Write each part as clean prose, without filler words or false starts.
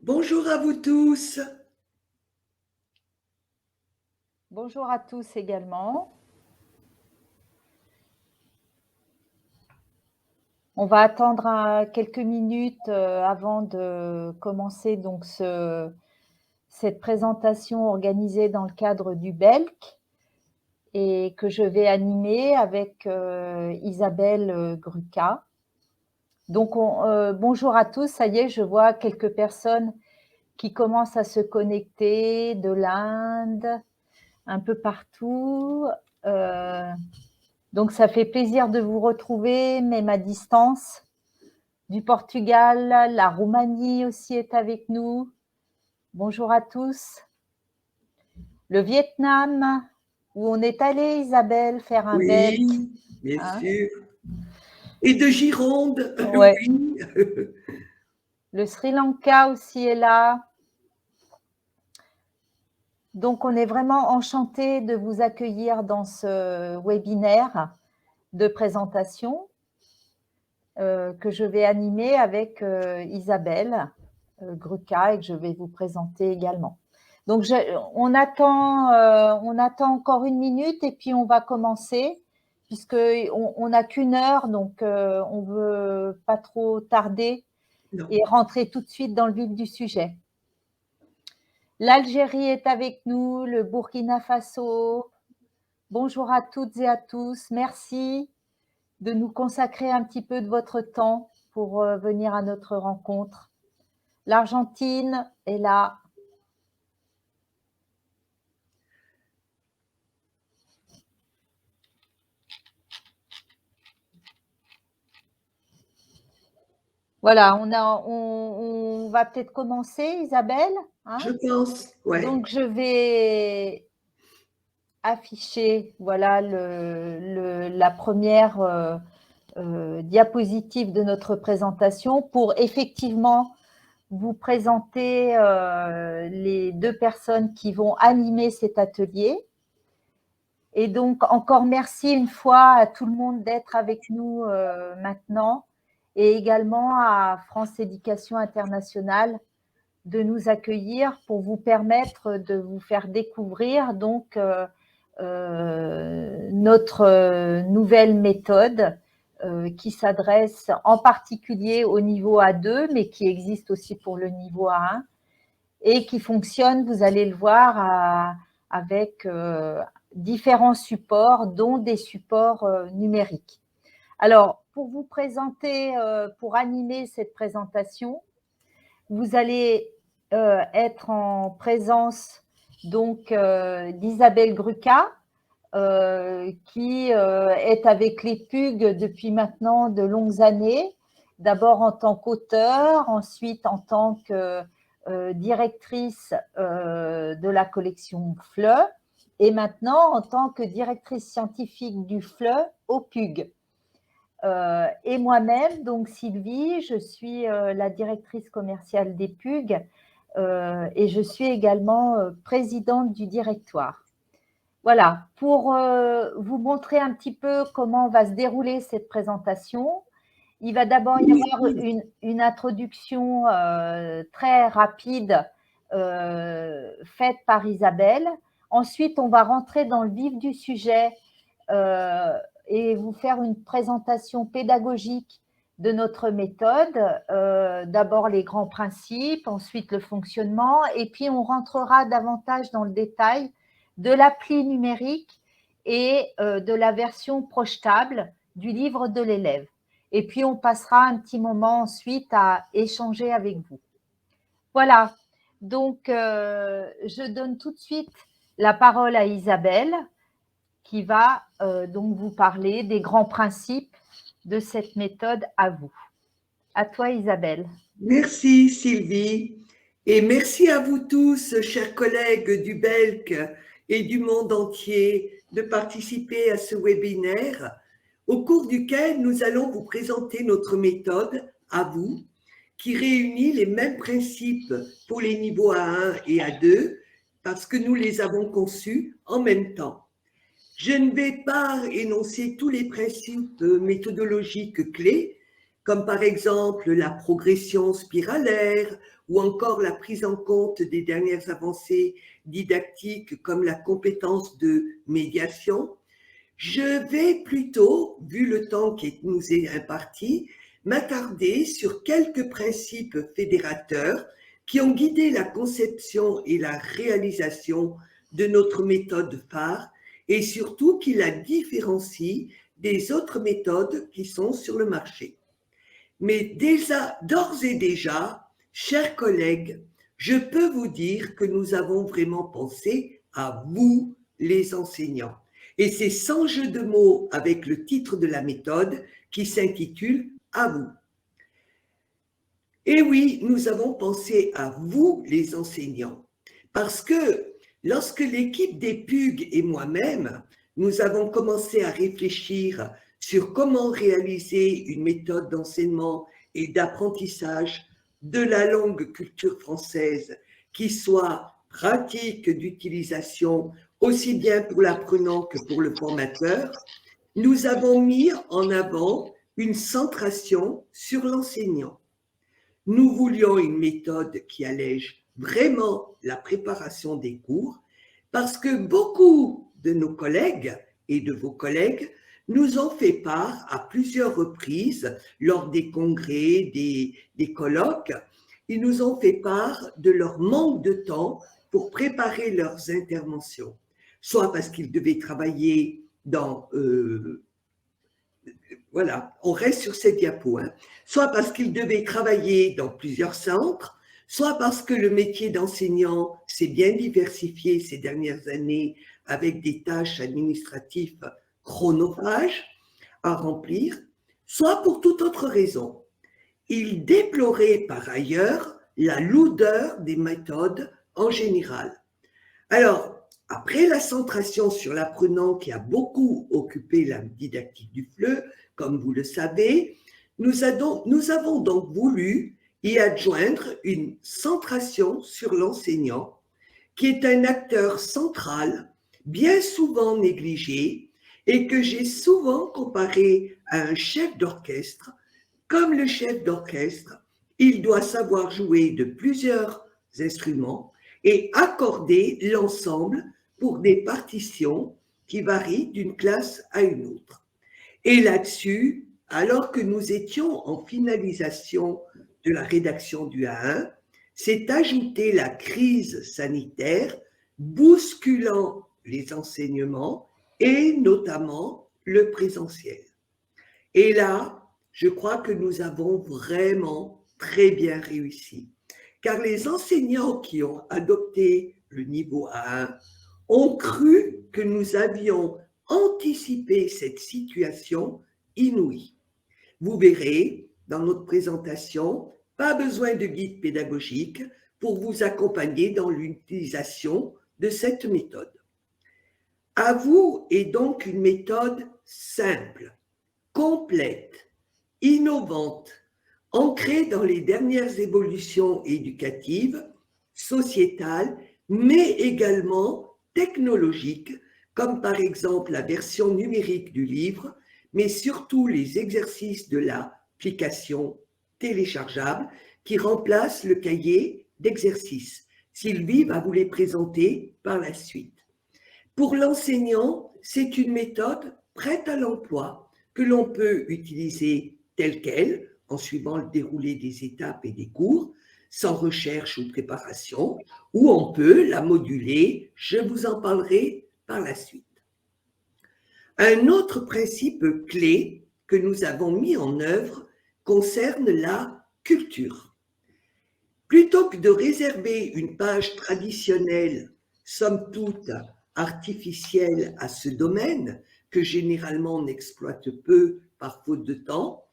Bonjour à vous tous. Bonjour à tous également. On va attendre quelques minutes avant de commencer donc cette présentation organisée dans le cadre du BELC et que je vais animer avec Isabelle Gruca. Donc bonjour à tous, ça y est, je vois quelques personnes qui commencent à se connecter de l'Inde, un peu partout. Donc, ça fait plaisir de vous retrouver, même à distance. Du Portugal, la Roumanie aussi est avec nous. Bonjour à tous. Le Vietnam, où on est allé, Isabelle, faire un BELC. Oui, bien sûr. Et de Gironde, Ouais. oui. Le Sri Lanka aussi est là. Donc, on est vraiment enchantés de vous accueillir dans ce webinaire de présentation que je vais animer avec Isabelle Gruca et que je vais vous présenter également. Donc, on attend encore une minute et puis on va commencer puisqu'on n'a qu'une heure, donc on ne veut pas trop tarder et rentrer tout de suite dans le vif du sujet. L'Algérie est avec nous, le Burkina Faso. Bonjour à toutes et à tous. Merci de nous consacrer un petit peu de votre temps pour venir à notre rencontre. L'Argentine est là. Voilà, on va peut-être commencer, Isabelle. Hein? Je pense, ouais. Donc, je vais afficher voilà, la première diapositive de notre présentation pour effectivement vous présenter les deux personnes qui vont animer cet atelier. Et donc, encore merci une fois à tout le monde d'être avec nous maintenant et également à France Éducation Internationale de nous accueillir pour vous permettre de vous faire découvrir donc notre nouvelle méthode qui s'adresse en particulier au niveau A2, mais qui existe aussi pour le niveau A1 et qui fonctionne, vous allez le voir, avec différents supports, dont des supports numériques. Alors, pour vous présenter, pour animer cette présentation, vous allez être en présence donc d'Isabelle Gruca, qui est avec les PUG depuis maintenant de longues années, d'abord en tant qu'auteur, ensuite en tant que directrice de la collection FLE et maintenant en tant que directrice scientifique du FLE au PUG. Et moi-même, donc Sylvie, je suis la directrice commerciale des PUG et je suis également présidente du directoire. Voilà, pour vous montrer un petit peu comment va se dérouler cette présentation, il va d'abord y avoir une introduction très rapide faite par Isabelle. Ensuite, on va rentrer dans le vif du sujet et vous faire une présentation pédagogique de notre méthode. D'abord les grands principes, ensuite le fonctionnement, et puis on rentrera davantage dans le détail de l'appli numérique et de la version projetable du livre de l'élève. Et puis, on passera un petit moment ensuite à échanger avec vous. Voilà, donc je donne tout de suite la parole à Isabelle qui va donc vous parler des grands principes de cette méthode à vous. À toi, Isabelle. Merci Sylvie. Et merci à vous tous, chers collègues du BELC et du monde entier, de participer à ce webinaire au cours duquel nous allons vous présenter notre méthode à vous, qui réunit les mêmes principes pour les niveaux A1 et A2 parce que nous les avons conçus en même temps. Je ne vais pas énoncer tous les principes méthodologiques clés comme par exemple la progression spiralaire ou encore la prise en compte des dernières avancées didactiques comme la compétence de médiation, je vais plutôt, vu le temps qui nous est imparti, m'attarder sur quelques principes fédérateurs qui ont guidé la conception et la réalisation de notre méthode phare et surtout qui la différencient des autres méthodes qui sont sur le marché. Mais d'ores et déjà, chers collègues, je peux vous dire que nous avons vraiment pensé à vous, les enseignants. Et c'est sans jeu de mots avec le titre de la méthode qui s'intitule « À vous ». Et oui, nous avons pensé à vous, les enseignants, parce que lorsque l'équipe des PUG et moi-même, nous avons commencé à réfléchir sur comment réaliser une méthode d'enseignement et d'apprentissage de la langue culture française qui soit pratique d'utilisation aussi bien pour l'apprenant que pour le formateur, nous avons mis en avant une centration sur l'enseignant. Nous voulions une méthode qui allège vraiment la préparation des cours parce que beaucoup de nos collègues et de vos collègues nous ont fait part à plusieurs reprises lors des congrès, des colloques. Ils nous ont fait part de leur manque de temps pour préparer leurs interventions, soit parce qu'ils devaient travailler dans... voilà, on reste sur cette diapo, hein, soit parce qu'ils devaient travailler dans plusieurs centres, soit parce que le métier d'enseignant s'est bien diversifié ces dernières années avec des tâches administratives chronophages à remplir, soit pour toute autre raison. Il déplorait par ailleurs la lourdeur des méthodes en général. Alors, après la centration sur l'apprenant qui a beaucoup occupé la didactique du FLE, comme vous le savez, nous avons donc voulu y adjoindre une centration sur l'enseignant, qui est un acteur central, bien souvent négligé, et que j'ai souvent comparé à un chef d'orchestre. Comme le chef d'orchestre, il doit savoir jouer de plusieurs instruments et accorder l'ensemble pour des partitions qui varient d'une classe à une autre. Et là-dessus, alors que nous étions en finalisation de la rédaction du A1, s'est ajoutée la crise sanitaire bousculant les enseignements et notamment le présentiel. Et là, je crois que nous avons vraiment très bien réussi, car les enseignants qui ont adopté le niveau A1 ont cru que nous avions anticipé cette situation inouïe. Vous verrez, dans notre présentation, pas besoin de guide pédagogique pour vous accompagner dans l'utilisation de cette méthode. À vous est donc une méthode simple, complète, innovante, ancrée dans les dernières évolutions éducatives, sociétales, mais également technologiques, comme par exemple la version numérique du livre, mais surtout les exercices de l'application téléchargeable qui remplace le cahier d'exercices. Sylvie va vous les présenter par la suite. Pour l'enseignant, c'est une méthode prête à l'emploi que l'on peut utiliser telle qu'elle, en suivant le déroulé des étapes et des cours, sans recherche ou préparation, ou on peut la moduler, je vous en parlerai par la suite. Un autre principe clé que nous avons mis en œuvre concerne la culture. Plutôt que de réserver une page traditionnelle, somme toute artificielle à ce domaine, que généralement on exploite peu par faute de temps,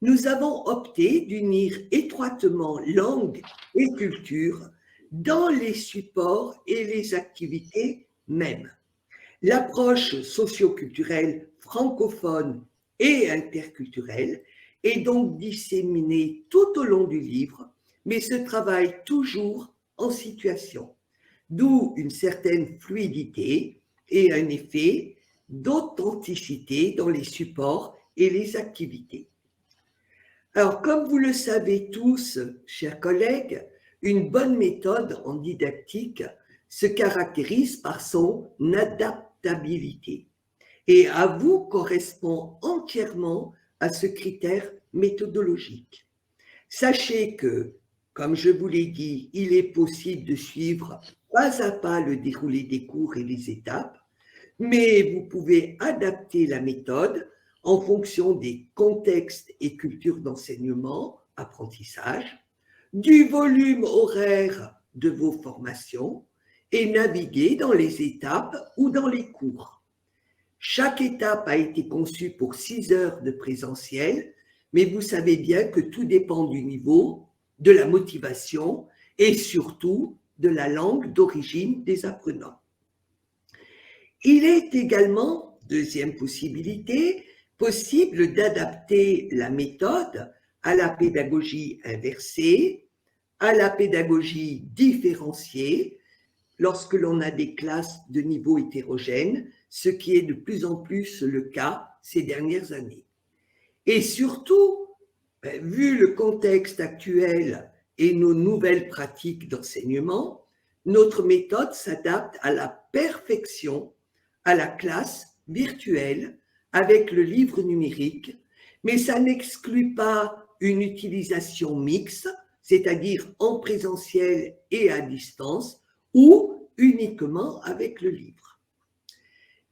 nous avons opté d'unir étroitement langue et culture dans les supports et les activités mêmes. L'approche socio-culturelle francophone et interculturelle est donc disséminée tout au long du livre, mais se travaille toujours en situation, d'où une certaine fluidité et un effet d'authenticité dans les supports et les activités. Alors, comme vous le savez tous, chers collègues, une bonne méthode en didactique se caractérise par son adaptabilité et à vous correspond entièrement à ce critère méthodologique. Sachez que, comme je vous l'ai dit, il est possible de suivre pas à pas le déroulé des cours et les étapes, mais vous pouvez adapter la méthode en fonction des contextes et cultures d'enseignement, apprentissage, du volume horaire de vos formations et naviguer dans les étapes ou dans les cours. Chaque étape a été conçue pour 6 heures de présentiel, mais vous savez bien que tout dépend du niveau, de la motivation et surtout de la langue d'origine des apprenants. Il est également, deuxième possibilité, possible d'adapter la méthode à la pédagogie inversée, à la pédagogie différenciée, lorsque l'on a des classes de niveau hétérogène, ce qui est de plus en plus le cas ces dernières années. Et surtout, vu le contexte actuel et nos nouvelles pratiques d'enseignement, notre méthode s'adapte à la perfection à la classe virtuelle avec le livre numérique, mais ça n'exclut pas une utilisation mixte, c'est-à-dire en présentiel et à distance, ou uniquement avec le livre.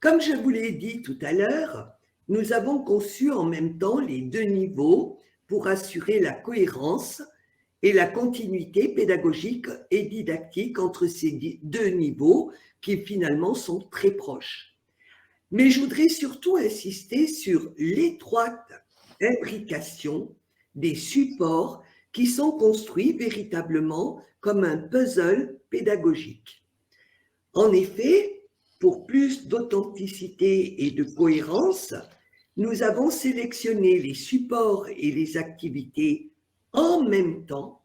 Comme je vous l'ai dit tout à l'heure, nous avons conçu en même temps les 2 niveaux pour assurer la cohérence et la continuité pédagogique et didactique entre ces 2 niveaux qui finalement sont très proches. Mais je voudrais surtout insister sur l'étroite imbrication des supports qui sont construits véritablement comme un puzzle pédagogique. En effet, pour plus d'authenticité et de cohérence, nous avons sélectionné les supports et les activités en même temps,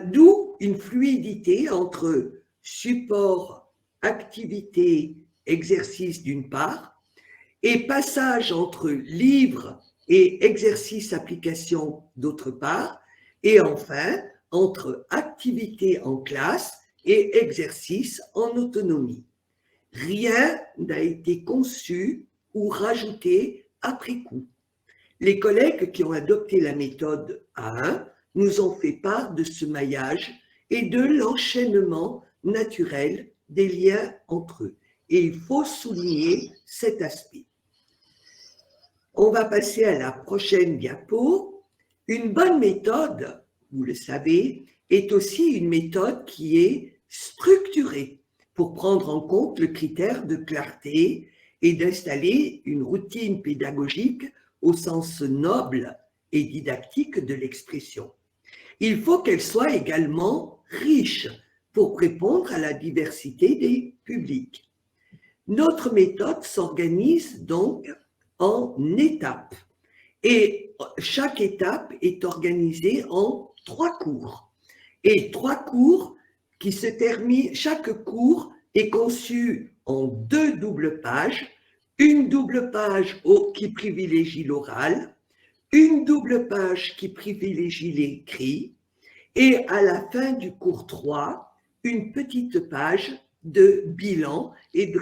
d'où une fluidité entre support, activité, exercice d'une part, et passage entre livre et exercice application d'autre part, et enfin entre activité en classe et exercice en autonomie. Rien n'a été conçu ou rajouté après coup. Les collègues qui ont adopté la méthode A1 nous ont fait part de ce maillage et de l'enchaînement naturel des liens entre eux. Et il faut souligner cet aspect. On va passer à la prochaine diapo. Une bonne méthode, vous le savez, est aussi une méthode qui est structurée pour prendre en compte le critère de clarté et d'installer une routine pédagogique au sens noble et didactique de l'expression. Il faut qu'elle soit également riche pour répondre à la diversité des publics. Notre méthode s'organise donc en étapes et chaque étape est organisée en 3 cours. Et 3 cours qui se terminent, chaque cours est conçu en 2 doubles pages, une double page qui privilégie l'oral, une double page qui privilégie l'écrit, et à la fin du cours 3, une petite page de bilan et de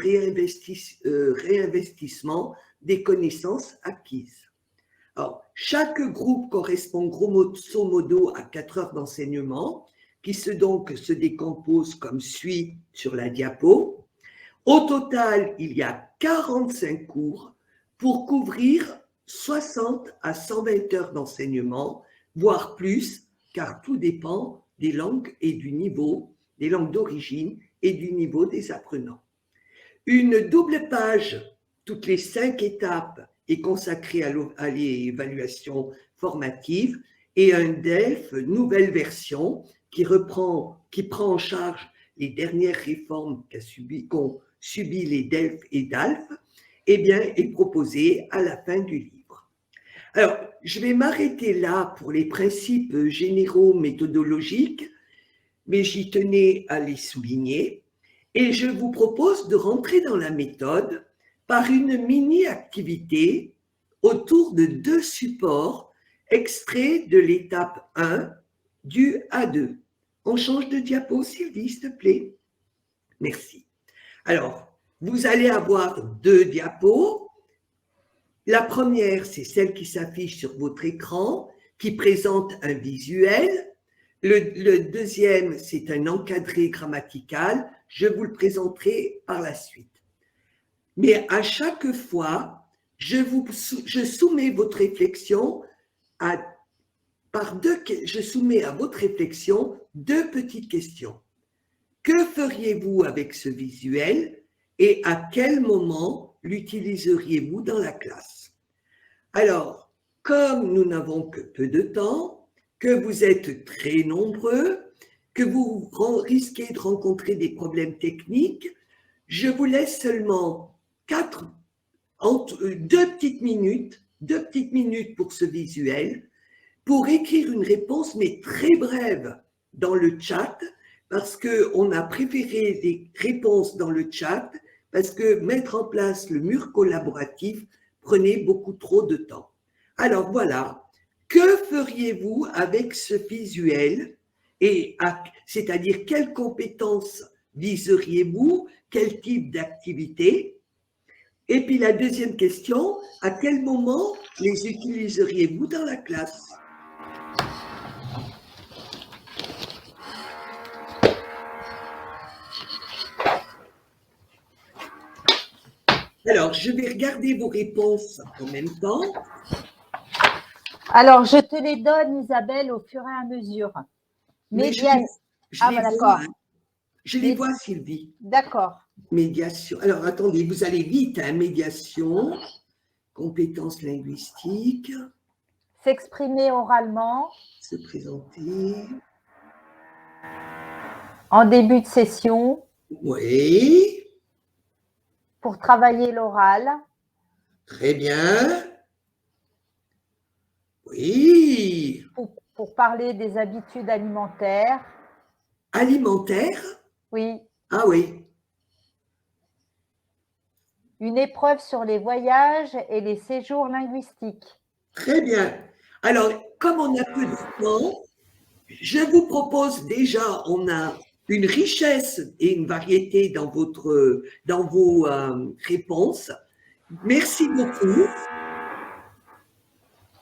réinvestissement des connaissances acquises. Alors, chaque groupe correspond grosso modo à 4 heures d'enseignement, qui se décompose comme suit sur la diapo. Au total, il y a 45 cours pour couvrir 60 à 120 heures d'enseignement, voire plus, car tout dépend des langues et du niveau, des langues d'origine et du niveau des apprenants. Une double page, toutes les 5 étapes, est consacrée à l'évaluation formative et un DELF nouvelle version qui prend en charge les dernières réformes qu'ont subi les DELF et DALF, est proposé à la fin du livre. Alors, je vais m'arrêter là pour les principes généraux méthodologiques, mais j'y tenais à les souligner, et je vous propose de rentrer dans la méthode par une mini-activité autour de 2 supports extrait de l'étape 1 du A2. On change de diapo, Sylvie, s'il te plaît. Merci. Alors, vous allez avoir 2 diapos. La première, c'est celle qui s'affiche sur votre écran, qui présente un visuel. Le deuxième, c'est un encadré grammatical. Je vous le présenterai par la suite. Mais à chaque fois, je soumets votre réflexion je soumets à votre réflexion 2 petites questions. Que feriez-vous avec ce visuel et à quel moment l'utiliseriez-vous dans la classe? Alors, comme nous n'avons que peu de temps, que vous êtes très nombreux, que vous risquez de rencontrer des problèmes techniques, je vous laisse seulement 2 petites minutes pour ce visuel, pour écrire une réponse, mais très brève dans le chat, parce qu'on a préféré les réponses dans le chat, parce que mettre en place le mur collaboratif prenait beaucoup trop de temps. Alors voilà, que feriez-vous avec ce visuel, c'est-à-dire quelles compétences viseriez-vous, quel type d'activité? Et puis la deuxième question, à quel moment les utiliseriez-vous dans la classe? Alors, je vais regarder vos réponses en même temps. Alors, je te les donne, Isabelle, au fur et à mesure. Je les vois, Sylvie. D'accord. Médiation. Alors, attendez, vous allez vite, hein. Médiation, compétences linguistiques. S'exprimer oralement. Se présenter. En début de session. Oui. Pour travailler l'oral. Très bien. Oui. Pour parler des habitudes alimentaires. Alimentaires? Oui. Ah oui. Une épreuve sur les voyages et les séjours linguistiques. Très bien. Alors, comme on a peu de temps, je vous propose déjà, on a une richesse et une variété dans vos réponses. Merci beaucoup.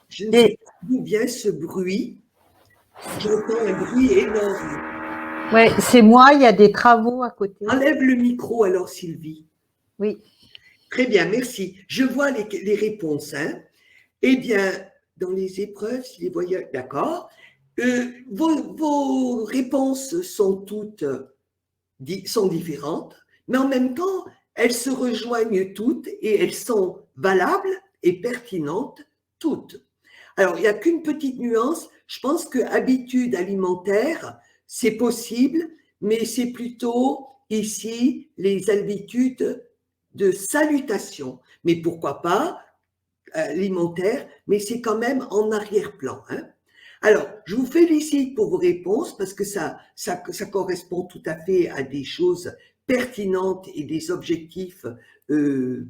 Je ne sais pas d'où vient ce bruit. J'entends un bruit énorme. Oui, c'est moi, il y a des travaux à côté. Enlève le micro alors, Sylvie. Oui. Très bien, merci. Je vois les réponses. Hein. Eh bien, dans les épreuves, si les voyages, d'accord. Vos réponses sont sont différentes, mais en même temps, elles se rejoignent toutes et elles sont valables et pertinentes toutes. Alors, il n'y a qu'une petite nuance. Je pense que habitude alimentaire, c'est possible, mais c'est plutôt ici les habitudes de salutation. Mais pourquoi pas alimentaire, mais c'est quand même en arrière-plan. Hein. Alors, je vous félicite pour vos réponses parce que ça correspond tout à fait à des choses pertinentes et des objectifs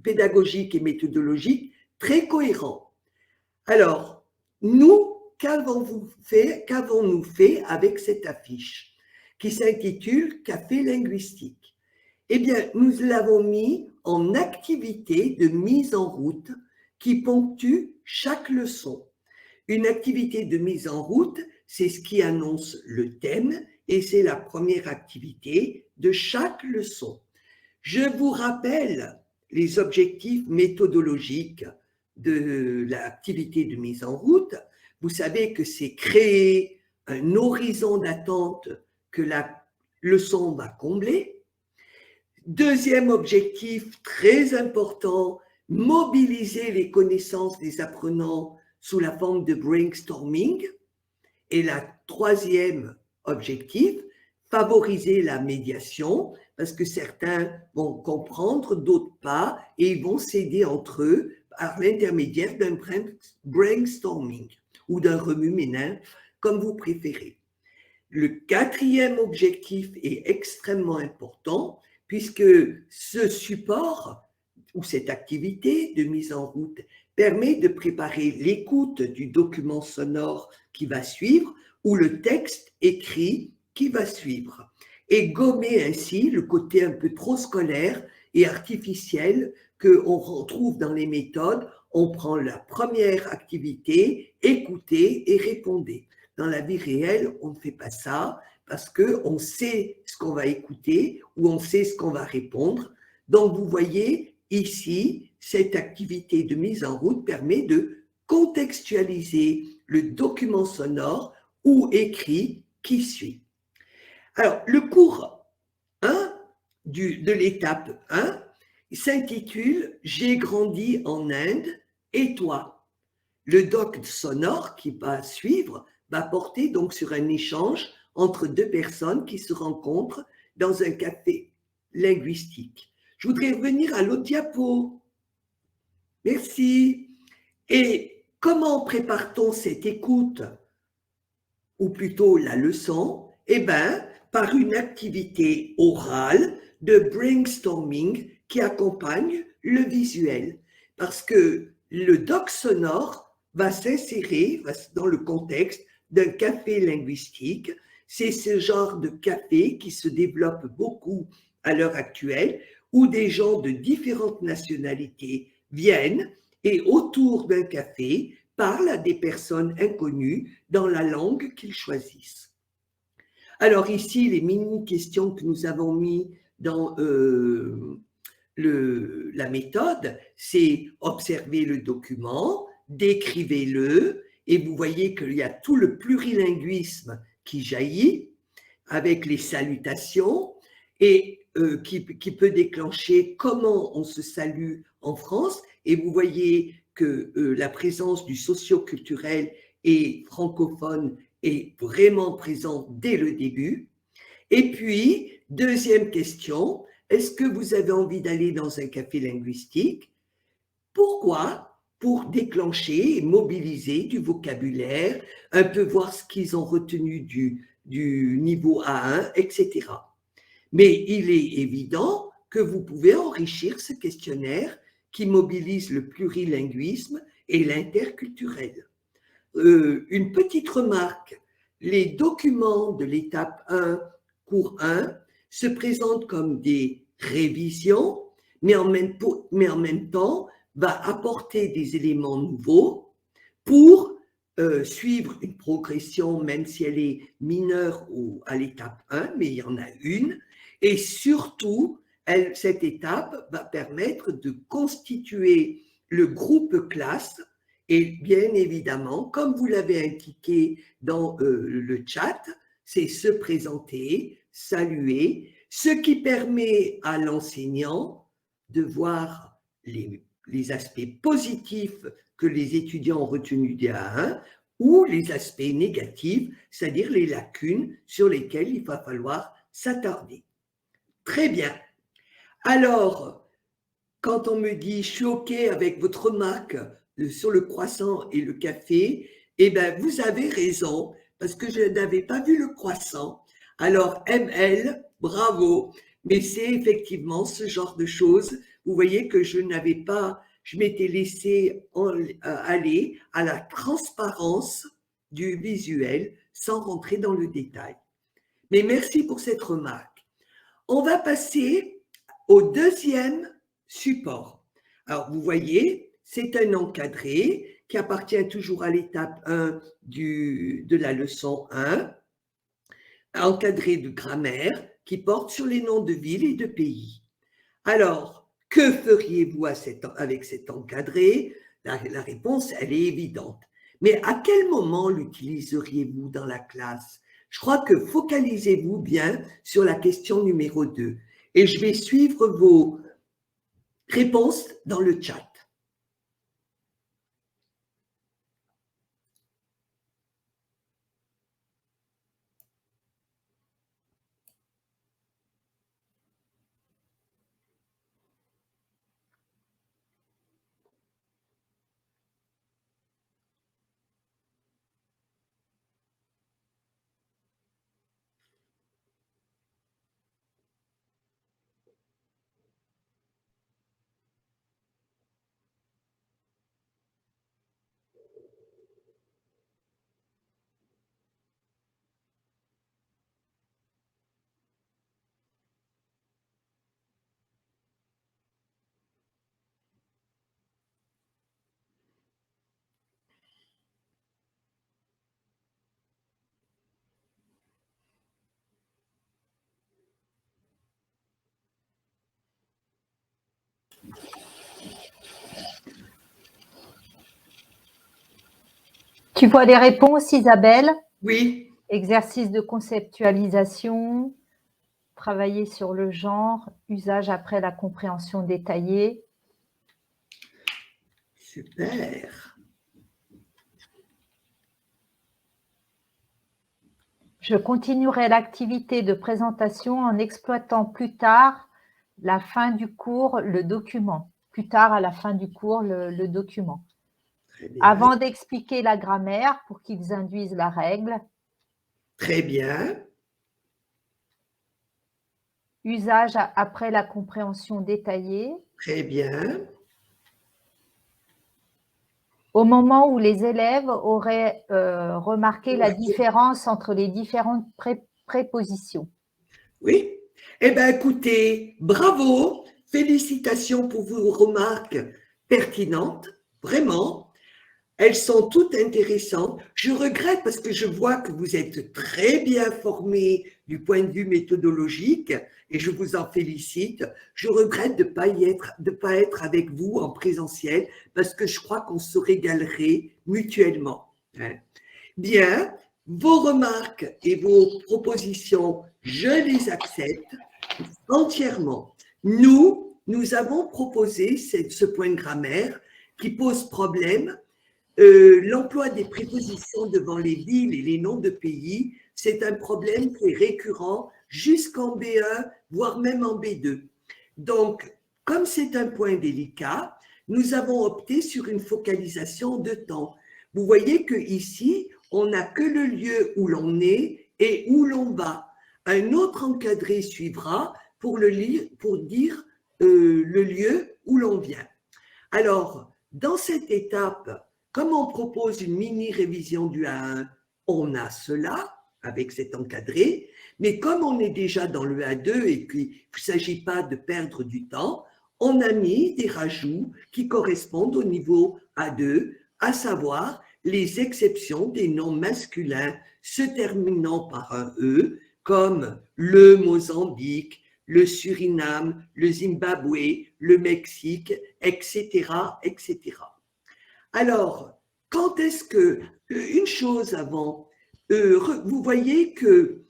pédagogiques et méthodologiques très cohérents. Alors, nous, qu'avons-nous fait avec cette affiche qui s'intitule Café linguistique? Eh bien, nous l'avons mis en activité de mise en route qui ponctue chaque leçon. Une activité de mise en route, c'est ce qui annonce le thème et c'est la première activité de chaque leçon. Je vous rappelle les objectifs méthodologiques de l'activité de mise en route. Vous savez que c'est créer un horizon d'attente que la leçon va combler. Deuxième objectif très important, mobiliser les connaissances des apprenants sous la forme de brainstorming. Et la troisième objectif, favoriser la médiation, parce que certains vont comprendre, d'autres pas, et ils vont s'aider entre eux par l'intermédiaire d'un brainstorming ou d'un remue-ménage, comme vous préférez. Le quatrième objectif est extrêmement important, puisque ce support ou cette activité de mise en route permet de préparer l'écoute du document sonore qui va suivre ou le texte écrit qui va suivre et gommer ainsi le côté un peu trop scolaire et artificiel qu'on retrouve dans les méthodes. On prend la première activité, écoutez et répondez. Dans la vie réelle, on ne fait pas ça parce qu'on sait ce qu'on va écouter ou on sait ce qu'on va répondre. Donc, vous voyez, ici, cette activité de mise en route permet de contextualiser le document sonore ou écrit qui suit. Alors, le cours 1 de l'étape 1 s'intitule « J'ai grandi en Inde et toi ». Le doc sonore qui va suivre va porter donc sur un échange entre deux personnes qui se rencontrent dans un café linguistique. Je voudrais revenir à l'autre diapo. Merci. Et comment prépare-t-on cette écoute, ou plutôt la leçon? Eh bien, par une activité orale de brainstorming qui accompagne le visuel. Parce que le doc sonore va s'insérer dans le contexte d'un café linguistique. C'est ce genre de café qui se développe beaucoup à l'heure actuelle, où des gens de différentes nationalités viennent et autour d'un café parlent à des personnes inconnues dans la langue qu'ils choisissent. Alors ici, les mini-questions que nous avons mis dans la méthode, c'est observer le document, décrivez-le, et vous voyez qu'il y a tout le plurilinguisme qui jaillit avec les salutations et qui peut déclencher comment on se salue en France. Et vous voyez que la présence du socio-culturel et francophone est vraiment présente dès le début. Et puis, deuxième question, est-ce que vous avez envie d'aller dans un café linguistique? Pourquoi? Pour déclencher et mobiliser du vocabulaire, un peu voir ce qu'ils ont retenu du niveau A1, etc. Mais il est évident que vous pouvez enrichir ce questionnaire qui mobilise le plurilinguisme et l'interculturel. Une petite remarque, les documents de l'étape 1, cours 1, se présentent comme des révisions, mais en même temps va apporter des éléments nouveaux pour suivre une progression, même si elle est mineure à l'étape 1, mais il y en a une. Et surtout, cette étape va permettre de constituer le groupe classe. Et bien évidemment, comme vous l'avez indiqué dans le chat, c'est se présenter, saluer, ce qui permet à l'enseignant de voir les aspects positifs que les étudiants ont retenus des A1 ou les aspects négatifs, c'est-à-dire les lacunes sur lesquelles il va falloir s'attarder. Très bien. Alors, quand on me dit « je suis OK avec votre remarque sur le croissant et le café », eh bien, vous avez raison, parce que je n'avais pas vu le croissant. Alors, ML, bravo, mais c'est effectivement ce genre de choses. Vous voyez que je m'étais laissé aller à la transparence du visuel sans rentrer dans le détail. Mais merci pour cette remarque. On va passer au deuxième support. Alors, vous voyez, c'est un encadré qui appartient toujours à l'étape 1 de la leçon 1, encadré de grammaire qui porte sur les noms de villes et de pays. Alors, que feriez-vous avec cet encadré? La réponse, elle est évidente. Mais à quel moment l'utiliseriez-vous dans la classe? Je crois que focalisez-vous bien sur la question numéro 2. Et je vais suivre vos réponses dans le chat. Tu vois les réponses, Isabelle? Oui. Exercice de conceptualisation, travailler sur le genre, usage après la compréhension détaillée. Super. Je continuerai l'activité de présentation en exploitant plus tard la fin du cours, le document. Plus tard, à la fin du cours, le document. Très bien. Avant d'expliquer la grammaire pour qu'ils induisent la règle. Très bien. Usage après la compréhension détaillée. Très bien. Au moment où les élèves auraient remarqué la différence entre les différentes prépositions. Oui. Eh bien, écoutez, bravo. Félicitations pour vos remarques pertinentes. Vraiment. Elles sont toutes intéressantes. Je regrette parce que je vois que vous êtes très bien formés du point de vue méthodologique et je vous en félicite. Je regrette de pas être avec vous en présentiel parce que je crois qu'on se régalerait mutuellement. Bien, vos remarques et vos propositions, je les accepte entièrement. Nous avons proposé ce point de grammaire qui pose problème. L'emploi des prépositions devant les villes et les noms de pays, c'est un problème qui est récurrent jusqu'en B1, voire même en B2. Donc, comme c'est un point délicat, nous avons opté sur une focalisation de temps. Vous voyez qu'ici, on n'a que le lieu où l'on est et où l'on va. Un autre encadré suivra pour dire le lieu où l'on vient. Alors, dans cette étape, comme on propose une mini-révision du A1, on a cela avec cet encadré, mais comme on est déjà dans le A2 et qu'il ne s'agit pas de perdre du temps, on a mis des rajouts qui correspondent au niveau A2, à savoir les exceptions des noms masculins se terminant par un E, comme le Mozambique, le Suriname, le Zimbabwe, le Mexique, etc., etc. Alors, quand est-ce que, une chose avant, vous voyez que,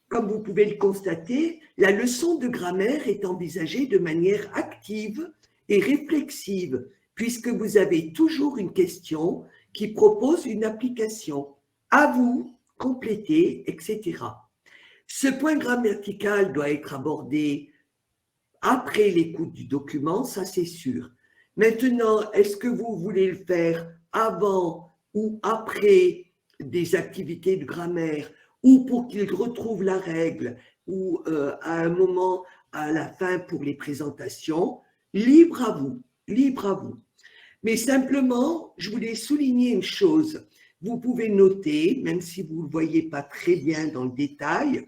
comme vous pouvez le constater, la leçon de grammaire est envisagée de manière active et réflexive, puisque vous avez toujours une question qui propose une application. À vous, compléter, etc. Ce point grammatical doit être abordé après l'écoute du document, ça c'est sûr. Maintenant, est-ce que vous voulez le faire avant ou après des activités de grammaire ou pour qu'il retrouve la règle ou à un moment à la fin pour les présentations? Libre à vous, libre à vous. Mais simplement, je voulais souligner une chose. Vous pouvez noter, même si vous ne le voyez pas très bien dans le détail,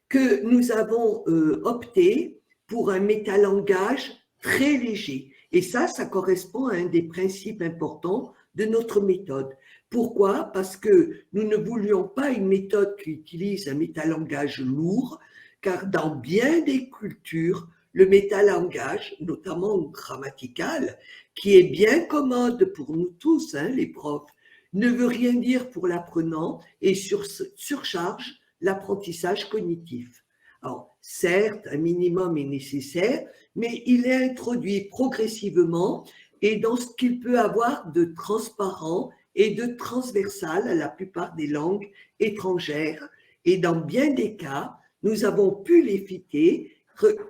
que nous avons opté pour un métalangage très léger. Et ça correspond à un des principes importants de notre méthode. Pourquoi? Parce que nous ne voulions pas une méthode qui utilise un métalangage lourd, car dans bien des cultures, le métalangage, notamment grammatical, qui est bien commode pour nous tous, les profs, ne veut rien dire pour l'apprenant et surcharge l'apprentissage cognitif. Alors, certes, un minimum est nécessaire, mais il est introduit progressivement et dans ce qu'il peut avoir de transparent et de transversal à la plupart des langues étrangères. Et dans bien des cas, nous avons pu les fitter,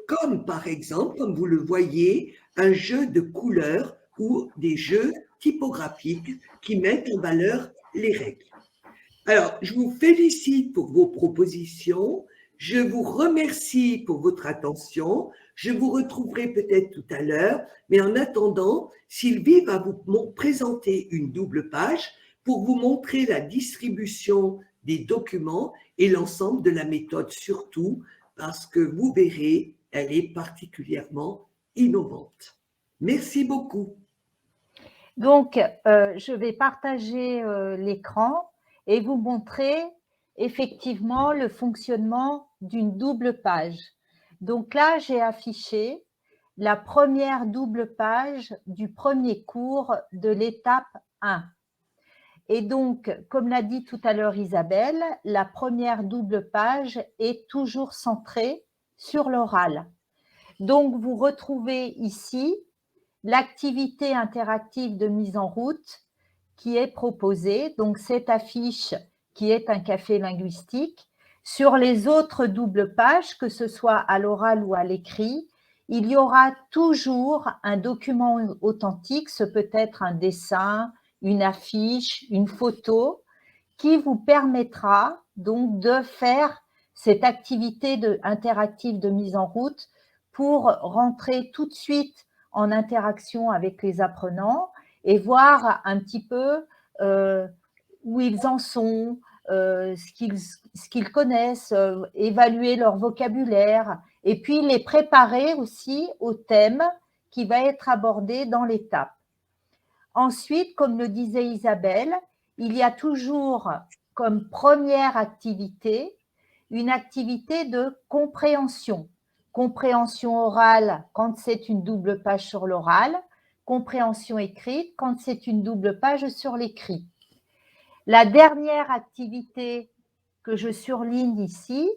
comme par exemple, comme vous le voyez, un jeu de couleurs ou des jeux typographiques qui mettent en valeur les règles. Alors, je vous félicite pour vos propositions. Je vous remercie pour votre attention. Je vous retrouverai peut-être tout à l'heure, mais en attendant, Sylvie va vous présenter une double page pour vous montrer la distribution des documents et l'ensemble de la méthode surtout, parce que vous verrez, elle est particulièrement innovante. Merci beaucoup. Donc, je vais partager l'écran et vous montrer effectivement le fonctionnement d'une double page. Donc là, j'ai affiché la première double page du premier cours de l'étape 1. Et donc, comme l'a dit tout à l'heure Isabelle, la première double page est toujours centrée sur l'oral. Donc, vous retrouvez ici l'activité interactive de mise en route qui est proposée. Donc, cette affiche qui est un café linguistique. Sur les autres doubles pages, que ce soit à l'oral ou à l'écrit, il y aura toujours un document authentique, ce peut être un dessin, une affiche, une photo, qui vous permettra donc de faire cette activité interactive de mise en route pour rentrer tout de suite en interaction avec les apprenants et voir un petit peu où ils en sont, ce qu'ils connaissent, évaluer leur vocabulaire et puis les préparer aussi au thème qui va être abordé dans l'étape. Ensuite, comme le disait Isabelle, il y a toujours comme première activité une activité de compréhension. Compréhension orale quand c'est une double page sur l'oral, compréhension écrite quand c'est une double page sur l'écrit. La dernière activité que je surligne ici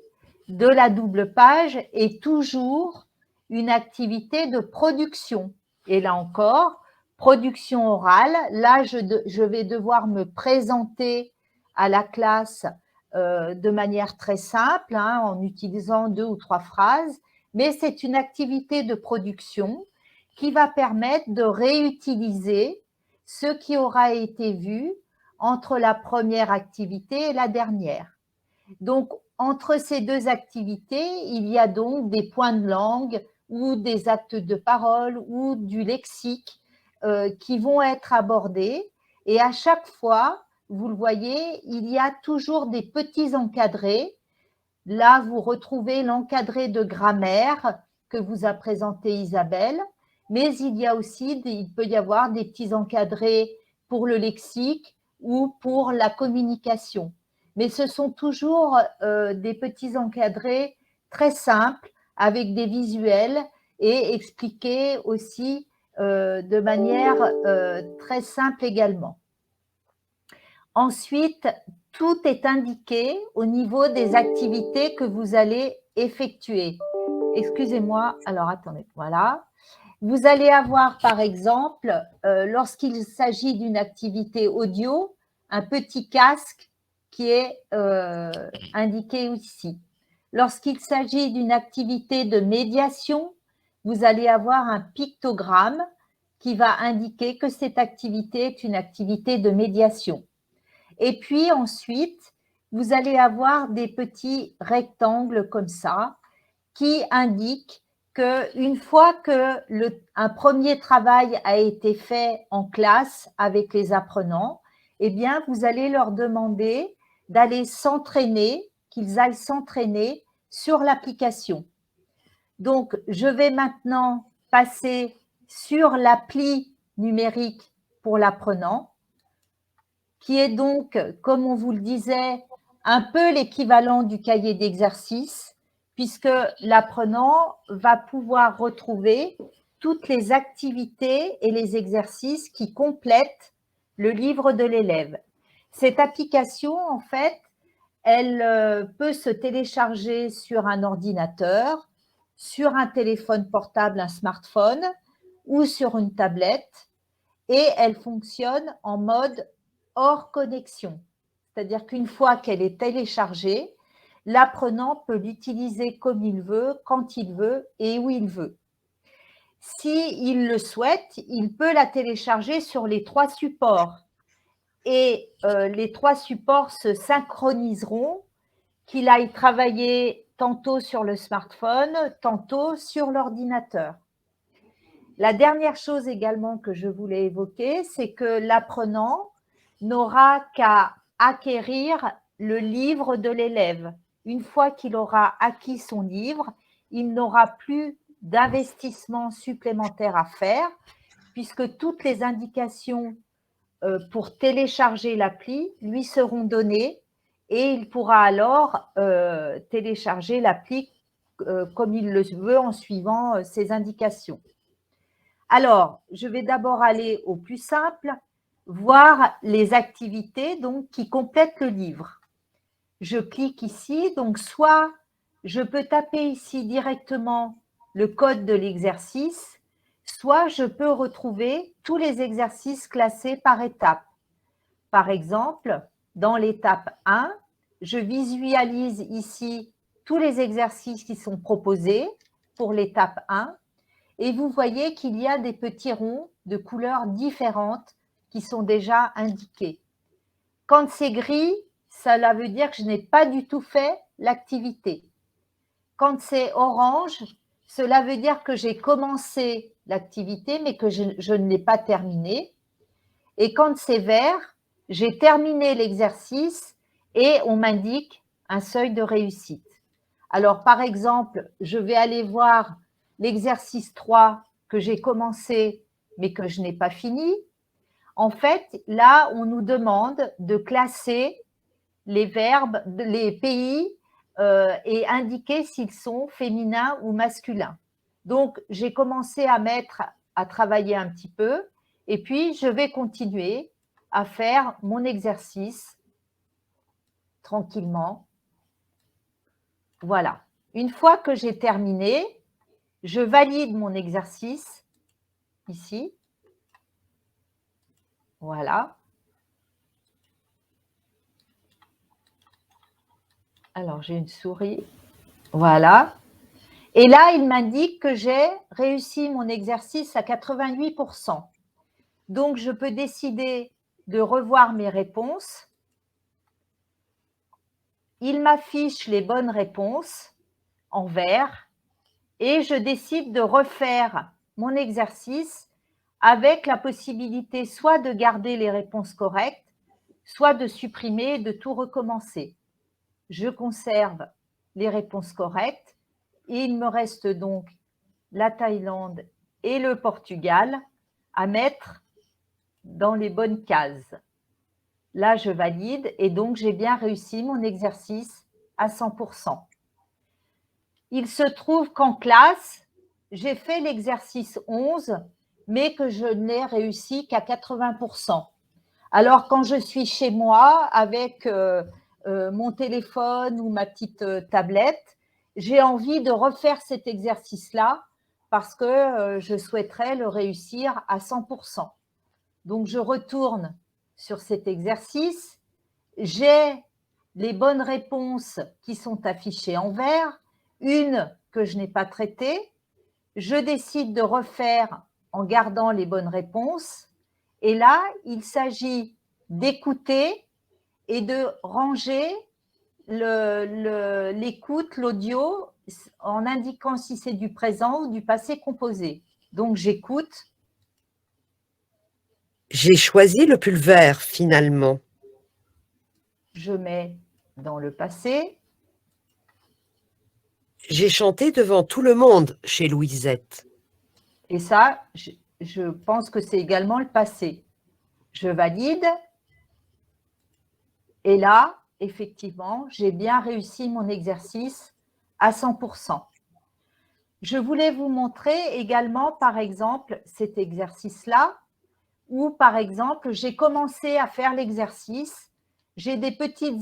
de la double page est toujours une activité de production. Et là encore, production orale, là je vais devoir me présenter à la classe de manière très simple, en utilisant 2 ou 3 phrases, mais c'est une activité de production qui va permettre de réutiliser ce qui aura été vu entre la première activité et la dernière. Donc, entre ces deux activités, il y a donc des points de langue ou des actes de parole ou du lexique qui vont être abordés. Et à chaque fois, vous le voyez, il y a toujours des petits encadrés. Là, vous retrouvez l'encadré de grammaire que vous a présenté Isabelle, mais il y a aussi, il peut y avoir des petits encadrés pour le lexique ou pour la communication. Mais ce sont toujours des petits encadrés très simples avec des visuels et expliqués aussi de manière très simple également. Ensuite, tout est indiqué au niveau des activités que vous allez effectuer. Excusez-moi, alors attendez, voilà. Vous allez avoir par exemple, lorsqu'il s'agit d'une activité audio, un petit casque qui est indiqué ici. Lorsqu'il s'agit d'une activité de médiation, vous allez avoir un pictogramme qui va indiquer que cette activité est une activité de médiation. Et puis ensuite, vous allez avoir des petits rectangles comme ça qui indiquent qu'une fois qu'un premier travail a été fait en classe avec les apprenants, eh bien, vous allez leur demander d'aller s'entraîner, qu'ils aillent s'entraîner sur l'application. Donc, je vais maintenant passer sur l'appli numérique pour l'apprenant, qui est donc, comme on vous le disait, un peu l'équivalent du cahier d'exercice, puisque l'apprenant va pouvoir retrouver toutes les activités et les exercices qui complètent le livre de l'élève. Cette application, en fait, elle peut se télécharger sur un ordinateur, sur un téléphone portable, un smartphone ou sur une tablette, et elle fonctionne en mode hors connexion. C'est-à-dire qu'une fois qu'elle est téléchargée, l'apprenant peut l'utiliser comme il veut, quand il veut et où il veut. S'il le souhaite, il peut la télécharger sur les 3 supports. Et les 3 supports se synchroniseront, qu'il aille travailler tantôt sur le smartphone, tantôt sur l'ordinateur. La dernière chose également que je voulais évoquer, c'est que l'apprenant n'aura qu'à acquérir le livre de l'élève. Une fois qu'il aura acquis son livre, il n'aura plus d'investissement supplémentaire à faire, puisque toutes les indications pour télécharger l'appli lui seront données et il pourra alors télécharger l'appli comme il le veut en suivant ces indications. Alors, je vais d'abord aller au plus simple. voir les activités donc, qui complètent le livre. Je clique ici, donc soit je peux taper ici directement le code de l'exercice, soit je peux retrouver tous les exercices classés par étape. Par exemple, dans l'étape 1, je visualise ici tous les exercices qui sont proposés pour l'étape 1 et vous voyez qu'il y a des petits ronds de couleurs différentes qui sont déjà indiqués. Quand c'est gris, cela veut dire que je n'ai pas du tout fait l'activité. Quand c'est orange, cela veut dire que j'ai commencé l'activité mais que je ne l'ai pas terminée. Et quand c'est vert, j'ai terminé l'exercice et on m'indique un seuil de réussite. Alors, par exemple, je vais aller voir l'exercice 3 que j'ai commencé mais que je n'ai pas fini. En fait, là, on nous demande de classer les verbes, les pays et indiquer s'ils sont féminins ou masculins. Donc, j'ai commencé à travailler un petit peu et puis je vais continuer à faire mon exercice tranquillement. Voilà. Une fois que j'ai terminé, je valide mon exercice ici. Voilà. Alors, j'ai une souris. Voilà. Et là, il m'indique que j'ai réussi mon exercice à 88%. Donc, je peux décider de revoir mes réponses. Il m'affiche les bonnes réponses en vert et je décide de refaire mon exercice avec la possibilité soit de garder les réponses correctes, soit de supprimer et de tout recommencer. Je conserve les réponses correctes et il me reste donc la Thaïlande et le Portugal à mettre dans les bonnes cases. Là, je valide et donc j'ai bien réussi mon exercice à 100%. Il se trouve qu'en classe, j'ai fait l'exercice 11, mais que je n'ai réussi qu'à 80%. Alors, quand je suis chez moi avec mon téléphone ou ma petite tablette, j'ai envie de refaire cet exercice-là parce que je souhaiterais le réussir à 100%. Donc, je retourne sur cet exercice. J'ai les bonnes réponses qui sont affichées en vert, une que je n'ai pas traitée. Je décide de refaire en gardant les bonnes réponses. Et là, il s'agit d'écouter et de ranger l'écoute, l'audio, en indiquant si c'est du présent ou du passé composé. Donc, j'écoute. J'ai choisi le pull vert, finalement. Je mets dans le passé. J'ai chanté devant tout le monde chez Louisette. Et ça, je pense que c'est également le passé. Je valide. Et là, effectivement, j'ai bien réussi mon exercice à 100%. Je voulais vous montrer également, par exemple, cet exercice-là, où, par exemple, j'ai commencé à faire l'exercice, j'ai des petites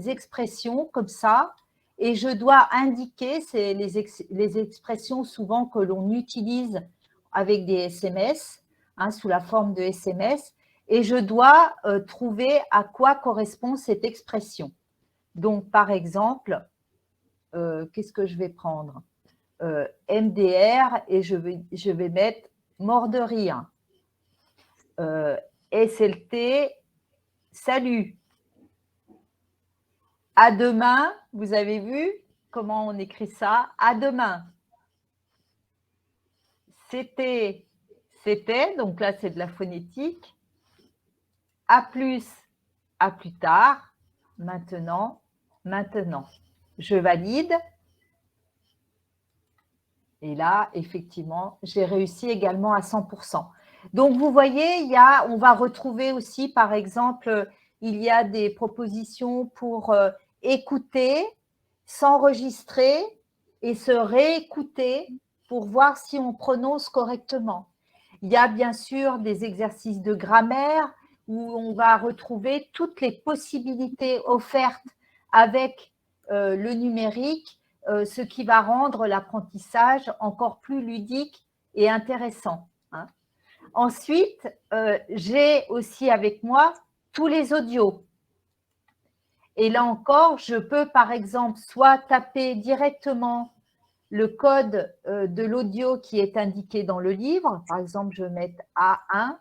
expressions comme ça, et je dois indiquer, c'est les expressions souvent que l'on utilise avec des SMS, sous la forme de SMS, et je dois trouver à quoi correspond cette expression. Donc, par exemple, qu'est-ce que je vais prendre MDR et je vais mettre mort de rire. SLT, salut. À demain, vous avez vu comment on écrit ça? À demain. C'était, donc là c'est de la phonétique. À plus tard. Maintenant, maintenant. Je valide. Et là, effectivement, j'ai réussi également à 100%. Donc, vous voyez, on va retrouver aussi, par exemple, il y a des propositions pour écouter, s'enregistrer et se réécouter pour voir si on prononce correctement. Il y a bien sûr des exercices de grammaire où on va retrouver toutes les possibilités offertes avec le numérique, ce qui va rendre l'apprentissage encore plus ludique et intéressant. Hein. Ensuite, j'ai aussi avec moi tous les audios. Et là encore, je peux par exemple soit taper directement le code de l'audio qui est indiqué dans le livre. Par exemple, je vais mettre A1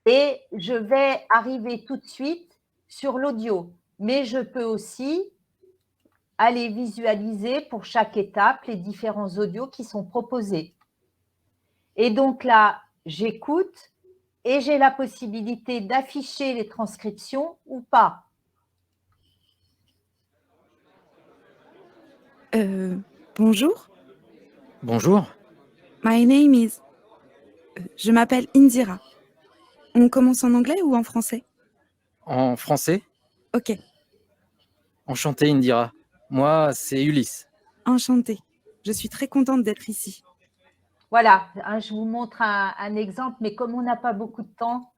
et je vais arriver tout de suite sur l'audio. Mais je peux aussi aller visualiser pour chaque étape les différents audios qui sont proposés. Et donc là, j'écoute et j'ai la possibilité d'afficher les transcriptions ou pas. Bonjour, Bonjour. my name is. Je m'appelle Indira. On commence en anglais ou en français? En français, Ok, enchanté Indira. Moi, c'est Ulysse. enchantée. Je suis très contente d'être ici. Voilà, hein, je vous montre un exemple, mais comme on n'a pas beaucoup de temps,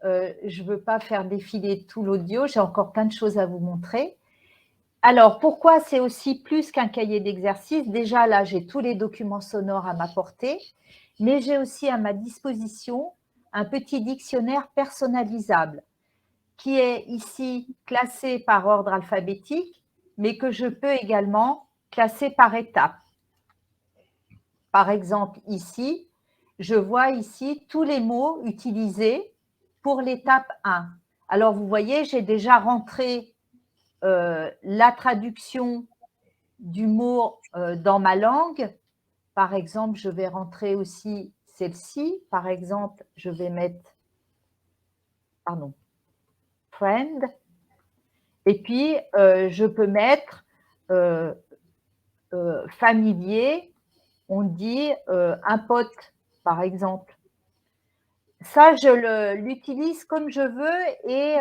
je ne veux pas faire défiler tout l'audio, j'ai encore plein de choses à vous montrer. Alors, pourquoi c'est aussi plus qu'un cahier d'exercice? Déjà, là, j'ai tous les documents sonores à ma portée, mais j'ai aussi à ma disposition un petit dictionnaire personnalisable qui est ici classé par ordre alphabétique, mais que je peux également classer par étapes. Par exemple, ici, je vois ici tous les mots utilisés pour l'étape 1. Alors, vous voyez, j'ai déjà rentré la traduction du mot dans ma langue. Par exemple, je vais rentrer aussi celle-ci. Par exemple, je vais mettre, friend. Et puis, je peux mettre familier. On dit un pote, par exemple. Ça, je l'utilise comme je veux et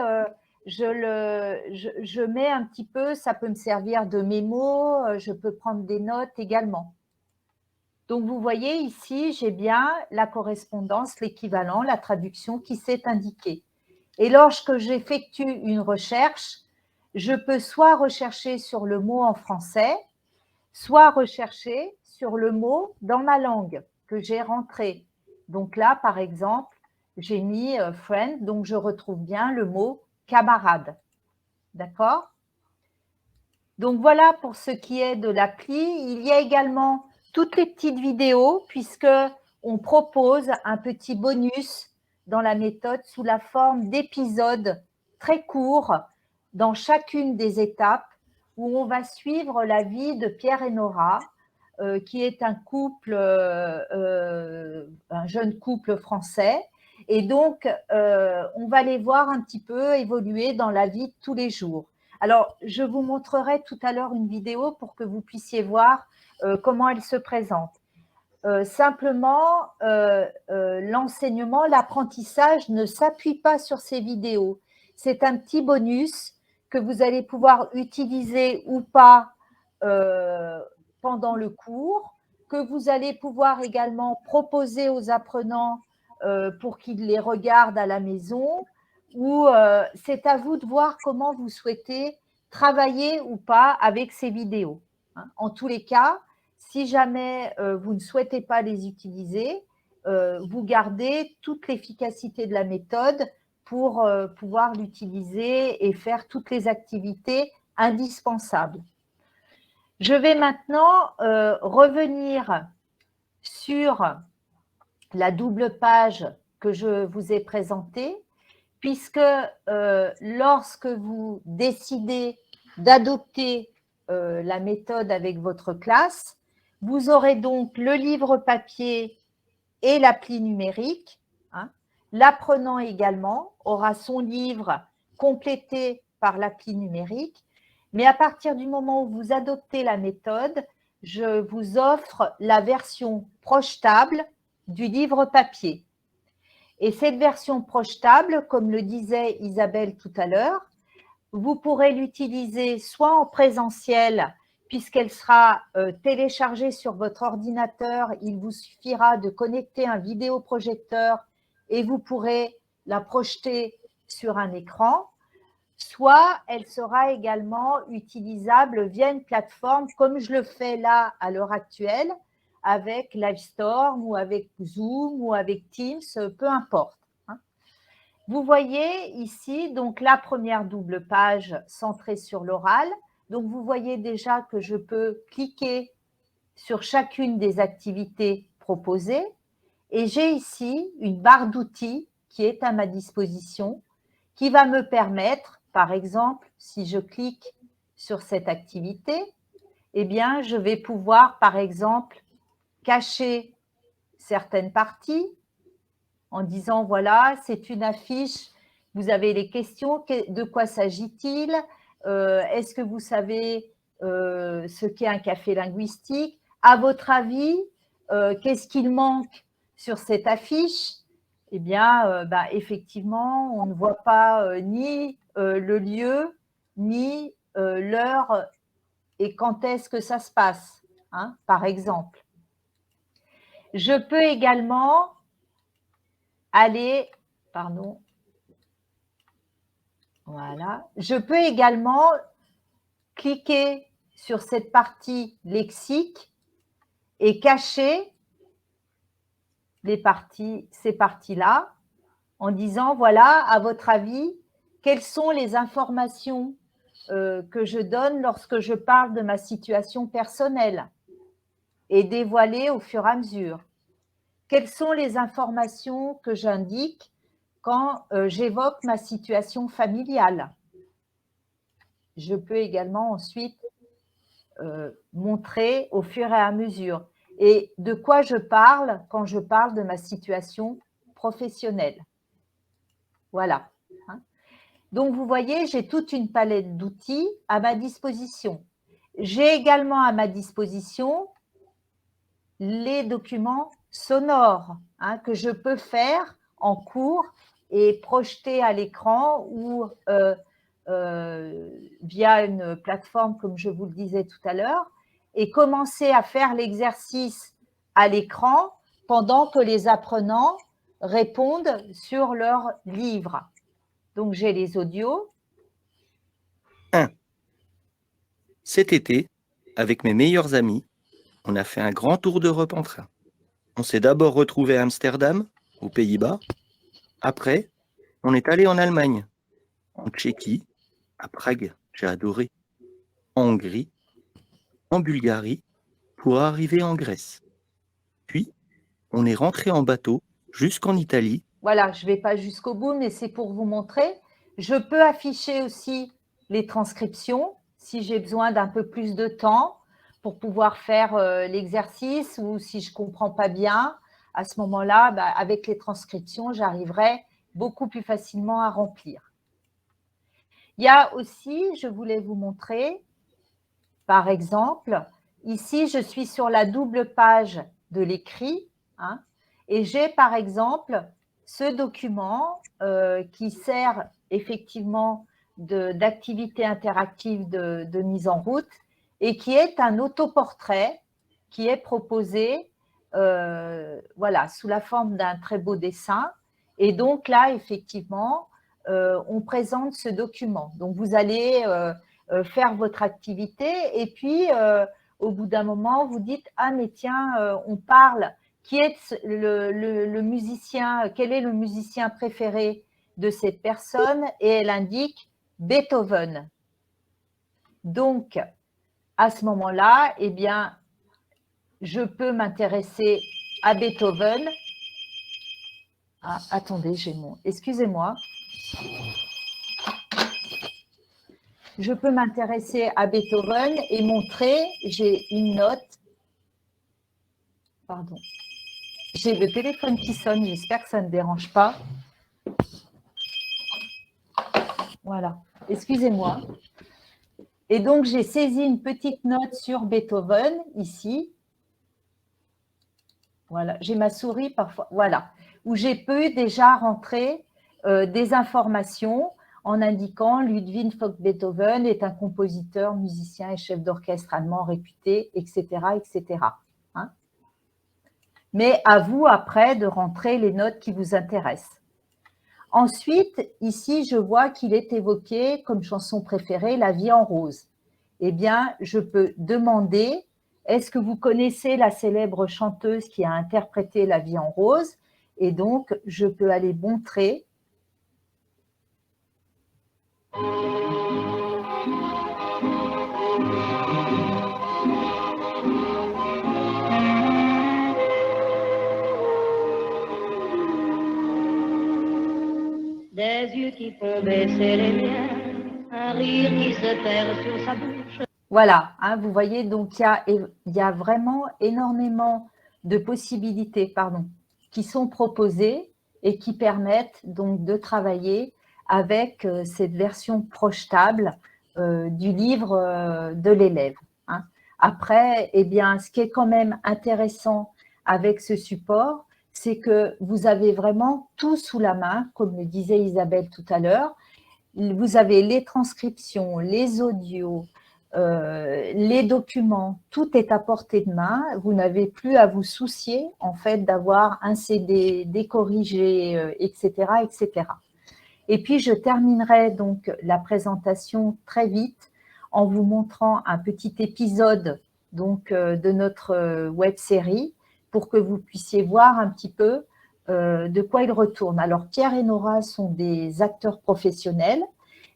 je mets un petit peu, ça peut me servir de mémo, je peux prendre des notes également. Donc, vous voyez ici, j'ai bien la correspondance, l'équivalent, la traduction qui s'est indiquée. Et lorsque j'effectue une recherche, je peux soit rechercher sur le mot en français, soit rechercher sur le mot dans ma langue que j'ai rentré. Donc là, par exemple, j'ai mis friend, donc je retrouve bien le mot camarade. D'accord? Donc voilà pour ce qui est de l'appli. Il y a également toutes les petites vidéos puisque on propose un petit bonus dans la méthode sous la forme d'épisodes très courts dans chacune des étapes où on va suivre la vie de Pierre et Nora, qui est un couple, un jeune couple français. Et donc, on va les voir un petit peu évoluer dans la vie de tous les jours. Alors, je vous montrerai tout à l'heure une vidéo pour que vous puissiez voir comment elle se présente. Simplement, l'enseignement, l'apprentissage ne s'appuie pas sur ces vidéos. C'est un petit bonus que vous allez pouvoir utiliser ou pas pendant le cours, que vous allez pouvoir également proposer aux apprenants pour qu'ils les regardent à la maison, ou c'est à vous de voir comment vous souhaitez travailler ou pas avec ces vidéos. Hein. En tous les cas, si jamais vous ne souhaitez pas les utiliser, vous gardez toute l'efficacité de la méthode pour pouvoir l'utiliser et faire toutes les activités indispensables. Je vais maintenant revenir sur la double page que je vous ai présentée, puisque lorsque vous décidez d'adopter la méthode avec votre classe, vous aurez donc le livre papier et l'appli numérique. Hein. L'apprenant également aura son livre complété par l'appli numérique. Mais à partir du moment où vous adoptez la méthode, je vous offre la version projetable du livre papier. Et cette version projetable, comme le disait Isabelle tout à l'heure, vous pourrez l'utiliser soit en présentiel, puisqu'elle sera téléchargée sur votre ordinateur. Il vous suffira de connecter un vidéoprojecteur et vous pourrez la projeter sur un écran, soit elle sera également utilisable via une plateforme comme je le fais là à l'heure actuelle avec Livestorm ou avec Zoom ou avec Teams, peu importe. Vous voyez ici donc la première double page centrée sur l'oral. Donc vous voyez déjà que je peux cliquer sur chacune des activités proposées et j'ai ici une barre d'outils qui est à ma disposition qui va me permettre, par exemple, si je clique sur cette activité, eh bien, je vais pouvoir, par exemple, cacher certaines parties en disant, voilà, c'est une affiche, vous avez les questions, de quoi s'agit-il? Est-ce que vous savez ce qu'est un café linguistique? À votre avis, qu'est-ce qu'il manque sur cette affiche? Eh bien, effectivement, on ne voit pas ni le lieu, ni l'heure et quand est-ce que ça se passe, hein, par exemple. Je peux également aller, pardon, voilà, je peux également cliquer sur cette partie lexique et cacher ces parties-là en disant, voilà, à votre avis, quelles sont les informations que je donne lorsque je parle de ma situation personnelle et dévoiler au fur et à mesure. Quelles sont les informations que j'indique quand j'évoque ma situation familiale? Je peux également ensuite montrer au fur et à mesure. Et de quoi je parle quand je parle de ma situation professionnelle. Voilà. Donc, vous voyez, j'ai toute une palette d'outils à ma disposition. J'ai également à ma disposition les documents sonores que je peux faire en cours et projeter à l'écran ou via une plateforme, comme je vous le disais tout à l'heure, et commencer à faire l'exercice à l'écran pendant que les apprenants répondent sur leur livre. Donc, j'ai les audios. 1. Cet été, avec mes meilleurs amis, on a fait un grand tour d'Europe en train. On s'est d'abord retrouvé à Amsterdam, aux Pays-Bas. Après, on est allé en Allemagne, en Tchéquie, à Prague, j'ai adoré, en Hongrie, en Bulgarie, pour arriver en Grèce. Puis, on est rentré en bateau jusqu'en Italie. Voilà, je ne vais pas jusqu'au bout, mais c'est pour vous montrer. Je peux afficher aussi les transcriptions si j'ai besoin d'un peu plus de temps pour pouvoir faire l'exercice ou si je ne comprends pas bien. À ce moment-là, avec les transcriptions, j'arriverai beaucoup plus facilement à remplir. Il y a aussi, je voulais vous montrer, par exemple, ici, je suis sur la double page de l'écrit et j'ai, par exemple, ce document qui sert effectivement d'activité interactive de mise en route et qui est un autoportrait qui est proposé voilà, sous la forme d'un très beau dessin. Et donc là, effectivement, on présente ce document. Donc, vous allez faire votre activité et puis, au bout d'un moment, vous dites « Ah, mais tiens, on parle… » Qui est le musicien, quel est le musicien préféré de cette personne? Et elle indique Beethoven. Donc, à ce moment-là, eh bien, je peux m'intéresser à Beethoven. Ah, attendez, j'ai mon… Excusez-moi. Je peux m'intéresser à Beethoven et montrer, j'ai une note. Pardon. J'ai le téléphone qui sonne, j'espère que ça ne dérange pas. Voilà, excusez-moi. Et donc, j'ai saisi une petite note sur Beethoven, ici. Voilà, j'ai ma souris parfois, voilà, où j'ai pu déjà rentrer des informations en indiquant Ludwig von Beethoven est un compositeur, musicien et chef d'orchestre allemand réputé, etc., etc. Mais à vous, après, de rentrer les notes qui vous intéressent. Ensuite, ici, je vois qu'il est évoqué comme chanson préférée La vie en rose. Eh bien, je peux demander, est-ce que vous connaissez la célèbre chanteuse qui a interprété La vie en rose? Et donc, je peux aller montrer. Des yeux qui font baisser les miens, un rire qui se perd sur sa bouche. Voilà, hein, vous voyez, donc il y a vraiment énormément de possibilités qui sont proposées et qui permettent donc de travailler avec cette version projetable du livre de l'élève. Hein. Après, eh bien, ce qui est quand même intéressant avec ce support, c'est que vous avez vraiment tout sous la main, comme le disait Isabelle tout à l'heure. Vous avez les transcriptions, les audios, les documents, tout est à portée de main. Vous n'avez plus à vous soucier en fait d'avoir un CD décorrigé, etc., etc. Et puis je terminerai donc la présentation très vite en vous montrant un petit épisode donc de notre web série pour que vous puissiez voir un petit peu de quoi il retourne. Alors Pierre et Nora sont des acteurs professionnels,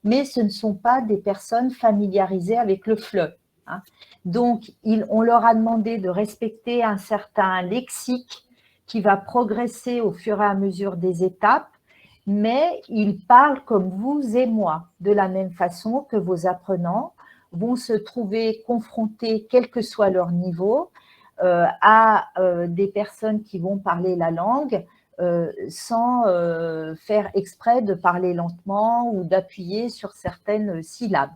mais ce ne sont pas des personnes familiarisées avec le FLE. Hein. Donc, on leur a demandé de respecter un certain lexique qui va progresser au fur et à mesure des étapes, mais ils parlent comme vous et moi, de la même façon que vos apprenants vont se trouver confrontés, quel que soit leur niveau, à des personnes qui vont parler la langue, sans faire exprès de parler lentement ou d'appuyer sur certaines syllabes.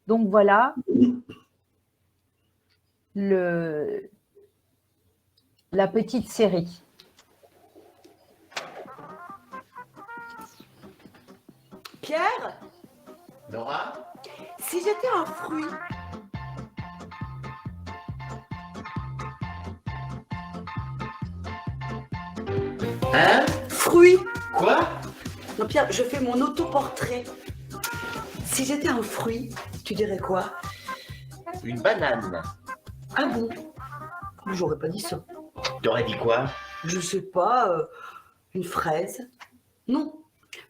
Donc voilà la petite série. Pierre, Nora, si j'étais un fruit, hein? fruit. Quoi? Non Pierre, je fais mon autoportrait. Si j'étais un fruit, tu dirais quoi? Une banane. Ah bon? J'aurais pas dit ça. T'aurais dit quoi? Je sais pas, une fraise? Non,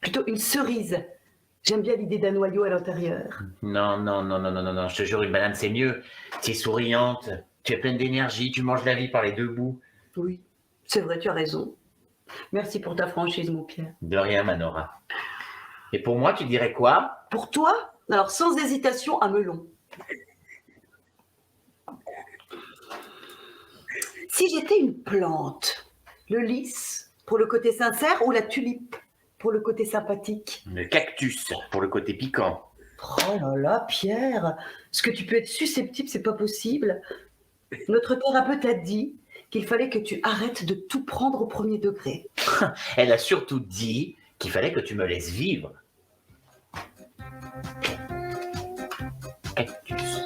plutôt une cerise. J'aime bien l'idée d'un noyau à l'intérieur. Non, non, non, non, non, non, non, je te jure, une banane c'est mieux. Tu es souriante, tu es pleine d'énergie, tu manges la vie par les deux bouts. Oui, c'est vrai, tu as raison. Merci pour ta franchise, mon Pierre. De rien, ma Nora. Et pour moi, tu dirais quoi? Pour toi, alors sans hésitation, un melon. Si j'étais une plante, le lys pour le côté sincère ou la tulipe pour le côté sympathique? Le cactus pour le côté piquant. Oh là là, Pierre, ce que tu peux être susceptible, c'est pas possible. Notre thérapeute a dit qu'il fallait que tu arrêtes de tout prendre au premier degré. Elle a surtout dit qu'il fallait que tu me laisses vivre. Cactus.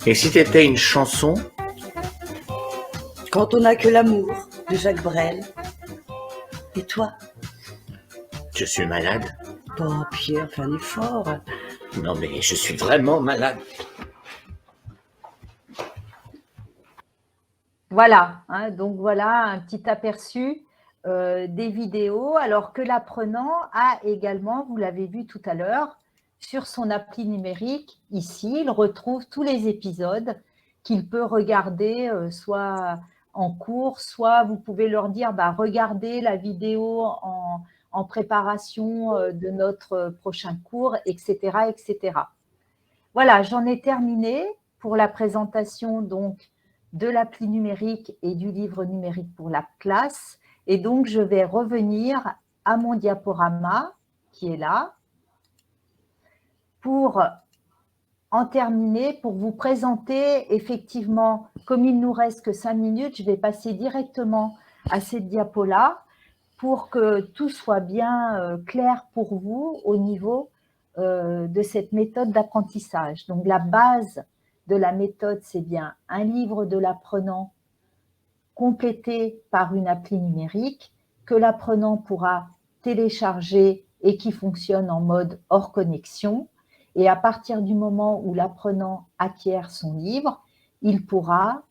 Et si t'étais une chanson? Quand on n'a que l'amour, de Jacques Brel. Et toi? Je suis malade. Oh Pierre, fais un effort. Non mais je suis vraiment malade. Voilà, hein, donc voilà un petit aperçu des vidéos, alors que l'apprenant a également, vous l'avez vu tout à l'heure, sur son appli numérique, ici, il retrouve tous les épisodes qu'il peut regarder soit en cours, soit vous pouvez leur dire regardez la vidéo en préparation de notre prochain cours, etc., etc. Voilà, j'en ai terminé pour la présentation donc de l'appli numérique et du livre numérique pour la classe. Et donc, je vais revenir à mon diaporama qui est là pour en terminer, pour vous présenter effectivement, comme il nous reste que 5 minutes, je vais passer directement à cette diapo-là pour que tout soit bien clair pour vous au niveau de cette méthode d'apprentissage. Donc, la base de la méthode, c'est bien un livre de l'apprenant complétée par une appli numérique que l'apprenant pourra télécharger et qui fonctionne en mode hors connexion. Et à partir du moment où l'apprenant acquiert son livre, il pourra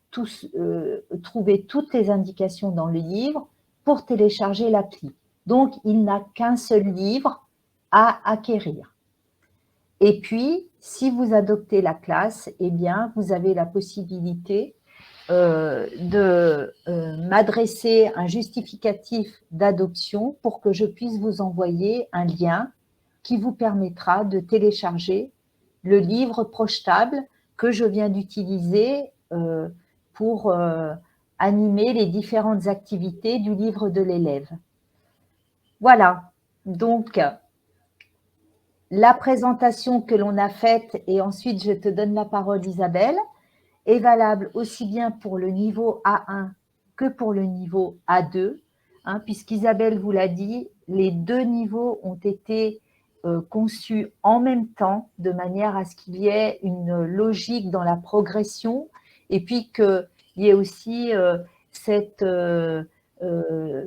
trouver toutes les indications dans le livre pour télécharger l'appli. Donc, il n'a qu'un seul livre à acquérir. Et puis, si vous adoptez la classe, eh bien, vous avez la possibilité de m'adresser un justificatif d'adoption pour que je puisse vous envoyer un lien qui vous permettra de télécharger le livre projetable que je viens d'utiliser pour animer les différentes activités du livre de l'élève. Voilà, donc la présentation que l'on a faite, et ensuite je te donne la parole Isabelle, est valable aussi bien pour le niveau A1 que pour le niveau A2, hein, puisqu'Isabelle vous l'a dit, les deux niveaux ont été conçus en même temps, de manière à ce qu'il y ait une logique dans la progression, et puis qu'il y ait aussi cette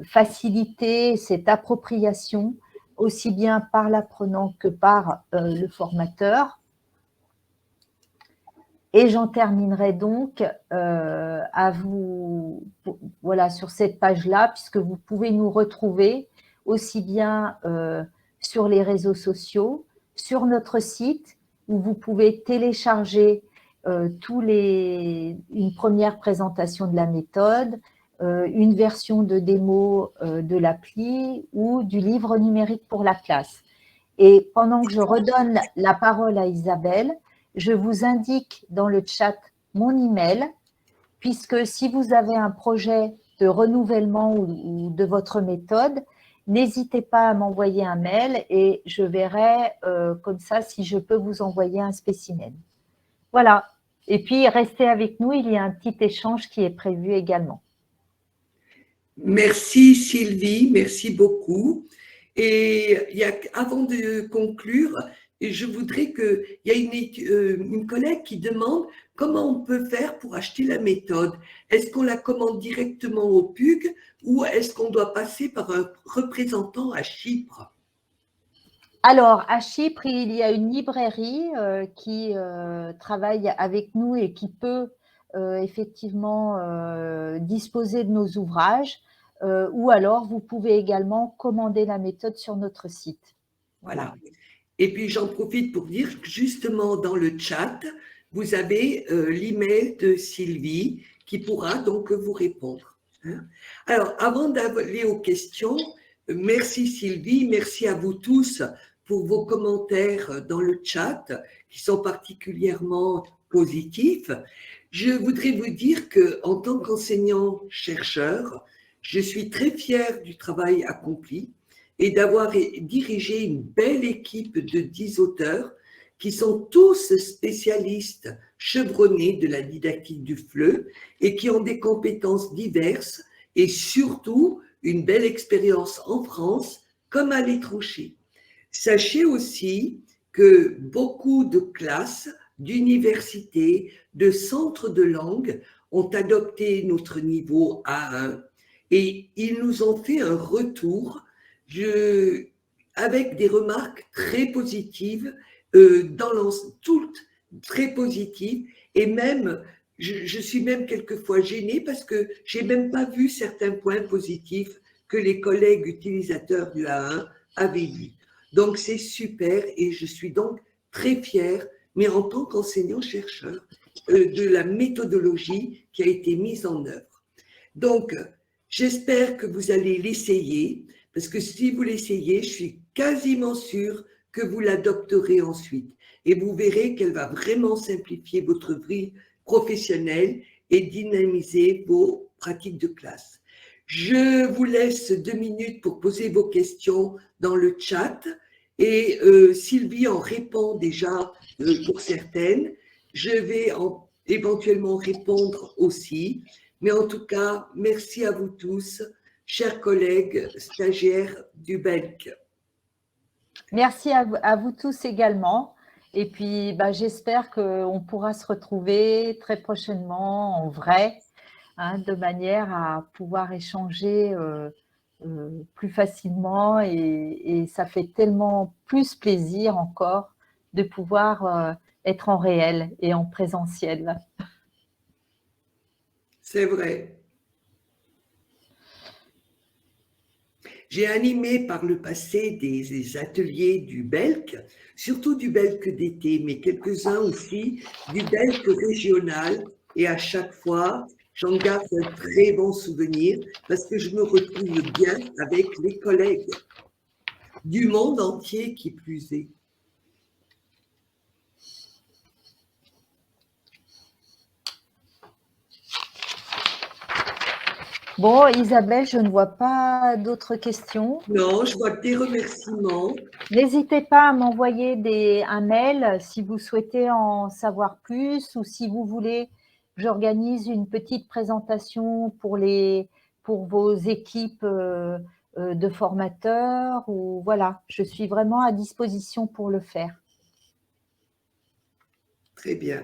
facilité, cette appropriation, aussi bien par l'apprenant que par le formateur. Et j'en terminerai donc voilà, sur cette page-là, puisque vous pouvez nous retrouver aussi bien sur les réseaux sociaux, sur notre site, où vous pouvez télécharger une première présentation de la méthode, une version de démo de l'appli ou du livre numérique pour la classe. Et pendant que je redonne la parole à Isabelle, je vous indique dans le chat mon email, puisque si vous avez un projet de renouvellement ou de votre méthode, n'hésitez pas à m'envoyer un mail et je verrai comme ça si je peux vous envoyer un spécimen. Voilà. Et puis, restez avec nous, il y a un petit échange qui est prévu également. Merci Sylvie, merci beaucoup. Et avant de conclure, je voudrais qu'il y ait une collègue qui demande comment on peut faire pour acheter la méthode. Est-ce qu'on la commande directement au PUG ou est-ce qu'on doit passer par un représentant à Chypre? Alors, à Chypre, il y a une librairie qui travaille avec nous et qui peut effectivement disposer de nos ouvrages, ou alors vous pouvez également commander la méthode sur notre site. Voilà. Et puis, j'en profite pour dire que justement dans le chat, vous avez l'email de Sylvie qui pourra donc vous répondre. Alors, avant d'aller aux questions, merci Sylvie, merci à vous tous pour vos commentaires dans le chat qui sont particulièrement positifs. Je voudrais vous dire qu'en tant qu'enseignant-chercheur, je suis très fière du travail accompli et d'avoir dirigé une belle équipe de 10 auteurs qui sont tous spécialistes chevronnés de la didactique du FLE et qui ont des compétences diverses et surtout une belle expérience en France comme à l'étranger. Sachez aussi que beaucoup de classes, d'universités, de centres de langue ont adopté notre niveau A1 et ils nous ont fait un retour avec des remarques très positives, toutes très positives, et même, je suis même quelquefois gênée parce que je n'ai même pas vu certains points positifs que les collègues utilisateurs du A1 avaient vus. Donc, c'est super et je suis donc très fière, mais en tant qu'enseignant-chercheur, de la méthodologie qui a été mise en œuvre. Donc, j'espère que vous allez l'essayer, parce que si vous l'essayez, je suis quasiment sûre que vous l'adopterez ensuite. Et vous verrez qu'elle va vraiment simplifier votre vie professionnelle et dynamiser vos pratiques de classe. Je vous laisse 2 minutes pour poser vos questions dans le chat. Et Sylvie en répond déjà pour certaines. Je vais éventuellement répondre aussi. Mais en tout cas, merci à vous tous, chers collègues stagiaires du BELC. Merci à vous tous également. Et puis, j'espère qu'on pourra se retrouver très prochainement en vrai hein, de manière à pouvoir échanger plus facilement et ça fait tellement plus plaisir encore de pouvoir être en réel et en présentiel. C'est vrai. J'ai animé par le passé des ateliers du Belk, surtout du Belk d'été, mais quelques-uns aussi du Belk régional. Et à chaque fois, j'en garde un très bon souvenir parce que je me retrouve bien avec les collègues du monde entier qui plus est. Bon, Isabelle, je ne vois pas d'autres questions. Non, je vois que des remerciements. N'hésitez pas à m'envoyer un mail si vous souhaitez en savoir plus ou si vous voulez que j'organise une petite présentation pour vos équipes de formateurs. Ou voilà, je suis vraiment à disposition pour le faire. Très bien.